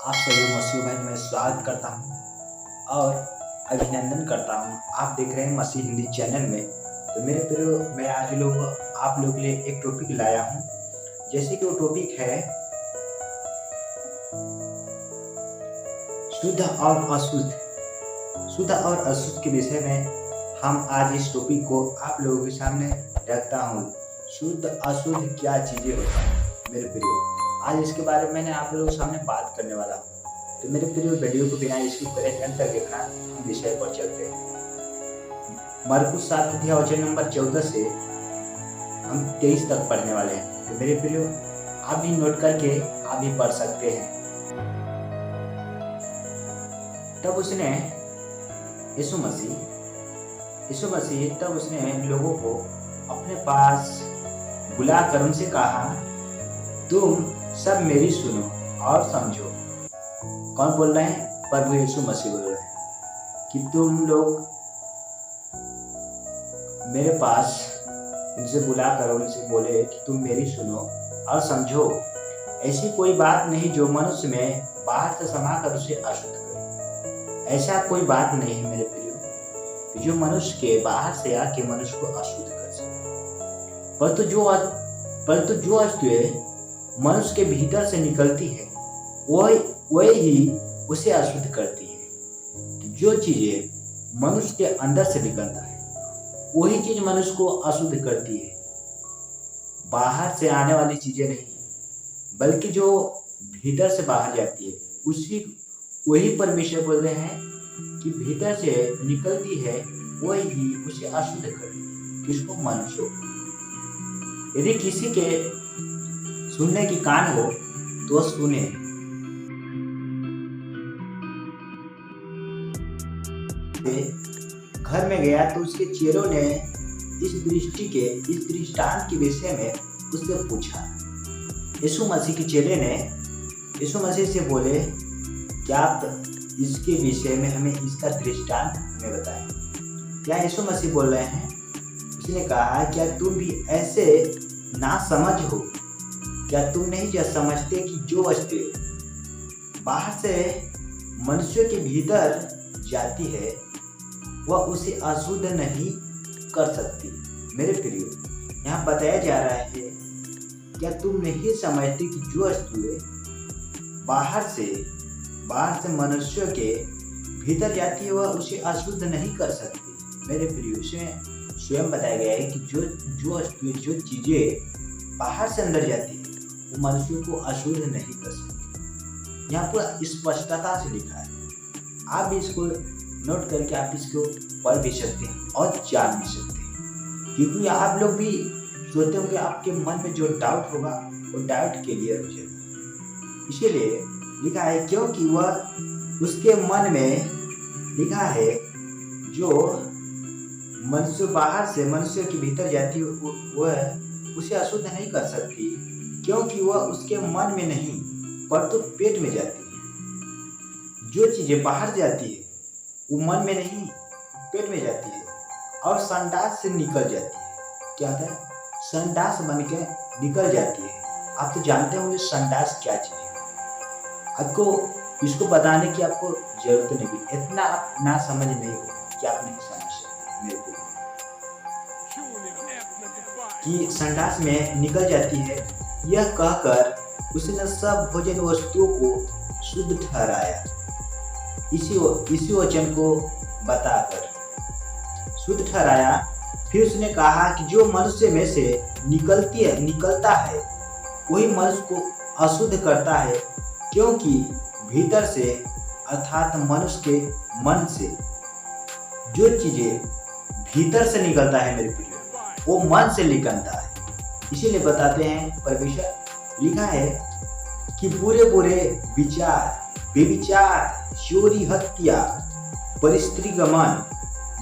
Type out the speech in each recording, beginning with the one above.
आप सभी मसीह भाई मैं स्वागत करता हूं और अभिनंदन करता हूं। आप देख रहे हैं मसीह हिंदी चैनल में। तो मेरे प्रियो, मैं आज आप लोग के लिए एक टॉपिक लाया हूं। जैसे कि वो टॉपिक है शुद्ध और अशुद्ध। शुद्ध और अशुद्ध के विषय में हम आज इस टॉपिक को आप लोगों के सामने रखता हूं। शुद्ध अशुद्ध क्या चीजें होता है मेरे प्रियो, आज इसके बारे में मैंने आप लोगों के सामने बात करने वाला हूँ। तो मेरे प्रियो, वीडियो को बिना इसकी पहले अंत तक देखना। हम विषय पर चलते हैं। मरकुस 7 अध्याय वचन नंबर 14 से हम 23 तक पढ़ने वाले हैं। तो मेरे प्रियो, आप भी नोट करके आप भी पढ़ सकते हैं। तब उसने यीशु मसीह तब उसने लोगों को अपने पास बुलाकर उनसे कहा, तुम सब मेरी सुनो और समझो। कौन बोल रहे हैं? प्रभु यीशु मसीह बोल रहे हैं कि तुम लोग मेरे पास इनसे बुलाकर उनसे बोले कि तुम मेरी सुनो और समझो। ऐसी कोई बात नहीं जो मनुष्य में बाहर से समाकर उसे अशुद्ध करे। ऐसा कोई बात नहीं है मेरे प्रियो कि जो मनुष्य के बाहर से आके मनुष्य को अशुद्ध कर सके। परंतु जो वस्तुएं मनुष्य के भीतर से निकलती है वही ही उसे अशुद्ध करती है। जो चीजें मनुष्य के अंदर से निकलता है वही चीज मनुष्य को अशुद्ध करती है। बाहर से आने वाली चीजें नहीं, बल्कि जो भीतर से बाहर जाती है वही परमेश्वर बोल रहे हैं कि भीतर से निकलती है वही ही उसे अशुद्ध करती है। किसको? मनुष्य को। यदि किसी के सुनने की कान हो तो सुने। घर में गया तो उसके चेलों ने इस दृष्टांत के विषय में उससे पूछा। यीशु मसीह के चेले ने यीशु मसीह से बोले, क्या आप इसके विषय में हमें इसका दृष्टांत हमें बताएं। क्या यीशु मसीह बोल रहे हैं? उसने कहा, क्या तुम भी ऐसे ना समझ हो? क्या तुम नहीं समझते कि जो वस्तु बाहर से मनुष्य के भीतर जाती है वह उसे अशुद्ध नहीं कर सकती। मेरे प्रियो, यहाँ बताया जा रहा है, क्या तुम नहीं समझते कि जो वस्तुएं बाहर से मनुष्य के भीतर जाती है वह उसे अशुद्ध नहीं कर सकती। मेरे प्रियो, स्वयं बताया गया है कि जो चीजें बाहर से अंदर जाती है वो मनुष्य को अशुद्ध नहीं कर सकती। यहाँ पूरा स्पष्टता से लिखा है। आप भी इसको नोट करके आप इसको पढ़ भी सकते हैं और जान भी सकते हैं, क्योंकि आप लोग भी सोचते होंगे आपके मन में जो डाउट होगा वो डाउट क्लियर हो जाएगा। इसीलिए लिखा है, क्योंकि वह उसके मन में लिखा है जो मनुष्य बाहर से मनुष्य के भीतर जाती है वह उसे अशुद्ध नहीं कर सकती, क्योंकि वह उसके मन में नहीं परंतु पेट में जाती है। जो चीजें बाहर जाती है वो मन में नहीं पेट में जाती है और संडास से निकल जाती है। क्या है? संडास बन के निकल जाती है। आप तो जानते होंगे संडास क्या चीज है। आपको इसको बताने की आपको जरूरत नहीं, इतना आप ना समझ नहीं हो कि आप नहीं समझ सकते। मेरे को कि संडास में निकल जाती है, यह कहकर उसने सब भोजन वस्तुओं को शुद्ध ठहराया। इसी वचन को बताकर शुद्ध ठहराया। फिर उसने कहा कि जो मनुष्य में से निकलता है वही मनुष्य को अशुद्ध करता है, क्योंकि भीतर से अर्थात मनुष्य के मन से जो चीजें भीतर से निकलता है मेरे प्रिय वो मन से निकलता है। इसीलिए बताते हैं परमेश्वर, लिखा है कि बुरे विचार, व्यभिचार, चोरी, हत्या, परस्त्री गमन,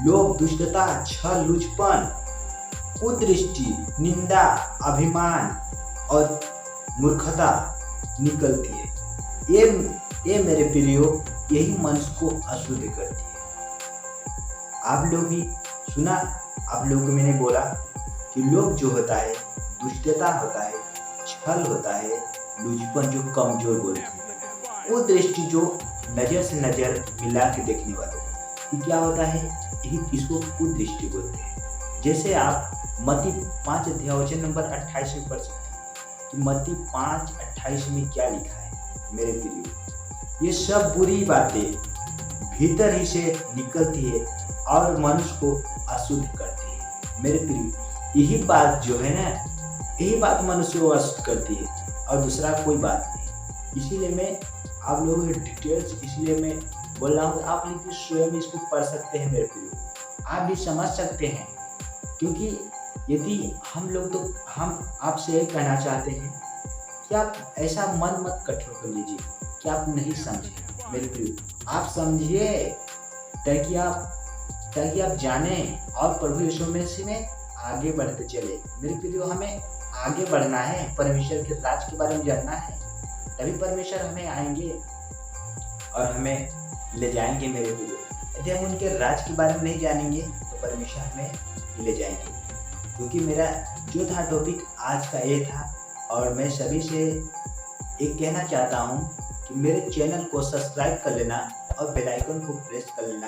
लोभ, दुष्टता, छल, लुचपन, कुदृष्टि, निंदा, अभिमान और मूर्खता निकलती है। ये मेरे प्रियो यही मनुष्य को अशुद्ध करती है। आप लोग भी सुना, आप लोग को मैंने बोला कि लोभ जो होता है, दुष्टता होता है, छल होता है, लुचपन जो कमजोर बोलते हैं, वो दृष्टि जो नज़र से नज़र मिला के देखने वाले ये क्या होता है, यही इसको कुदृष्टि बोलते हैं। जैसे आप मत्ती 5 अध्याय वचन नंबर 28 में पढ़ सकते हैं कि मत्ती 5:28 में क्या लिखा है मेरे प्रियो, ये सब बुरी बातें भीतर ही से निकलती है और मनुष्य को अशुद्ध करती है। मेरे प्रियो यही बात जो है ना, यही बात मनुष्य को अशुद्ध करती है और दूसरा कोई बात नहीं। इसीलिए मैं आप लोगों को डिटेल्स इसलिए मैं बोल रहा हूँ, आप लोग स्वयं इसको पढ़ सकते हैं मेरे प्रियो, आप भी समझ सकते हैं। क्योंकि यदि हम लोग तो हम आपसे यही कहना चाहते हैं कि आप ऐसा मन मत कठोर कर लीजिए कि आप नहीं समझे मेरे प्रियो, आप समझिए ताकि आप जाने और प्रभु यीशु मसीह में आगे बढ़ते चले। मेरे प्रियो हमें आगे बढ़ना है, परमेश्वर के राज के बारे में जानना है, तभी परमेश्वर हमें आएंगे और हमें ले जाएंगे मेरे प्रियो। यदि हम उनके राज के बारे में नहीं जानेंगे तो परमेश्वर हमें ले जाएंगे। क्योंकि मेरा जो था टॉपिक आज का ये था, और मैं सभी से एक कहना चाहता हूँ कि मेरे चैनल को सब्सक्राइब कर लेना और बेल आइकन को प्रेस कर लेना,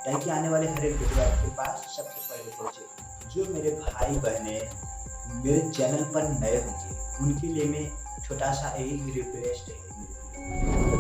ताकि आने वाले हर एक वीडियो आपके पास सबसे पहले पहुँचे। जो मेरे भाई बहने मेरे चैनल पर नए होंगे उनके लिए मैं छोटा सा यही रिक्वेस्ट है।